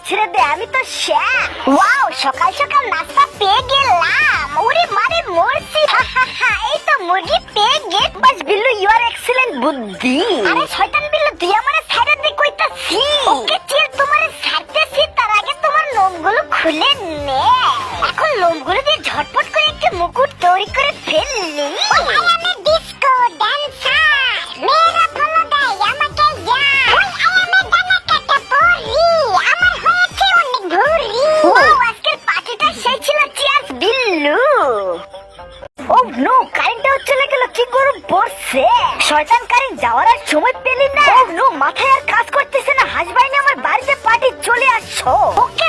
ছেড়ে দে, আমি তো শ্যাম। ওয়াও, সকাল সকাল নাস্তা পেয়ে গেলাম। ওরে মারে মরছি। এই তো মুরগি পেয়ে গেট। বাস বিল্লু, ইউ আর এক্সিলেন্ট বুদ্ধি। আরে শয়তান বিল্লু, তুই আমারে ছাইড়া দে কইতাছি। ওকে চিল, তোমারে ছাড়তেছি, তার আগে তোমার লোমগুলো খুলে নে। এখন লোমগুলো দিয়ে ঝটপট করে একটা মুকুট তৈরি করে ফেললি। আমি ডিস্কো ড্যান্সার, মেয়েরা ফলো দেয় আমাকে যা। ওই আমি গানা কাটা পড়ি, আমার হয়েছে অনেক ভুরি। ওয়াও, আজকের পার্টিটা সেই ছিল। চিয়ার্স বিল্লু। ও নো, কারেন্টটাও চলে গেল। কি গরম পড়ছে। শয়তান কারেন্ট যাওয়ার আর সময় পেলি না। ও নো, মাথায় আর কাজ করতেছে না। হাসবাই না, আমার বাড়িতে পার্টি চলে আসছো। ওকে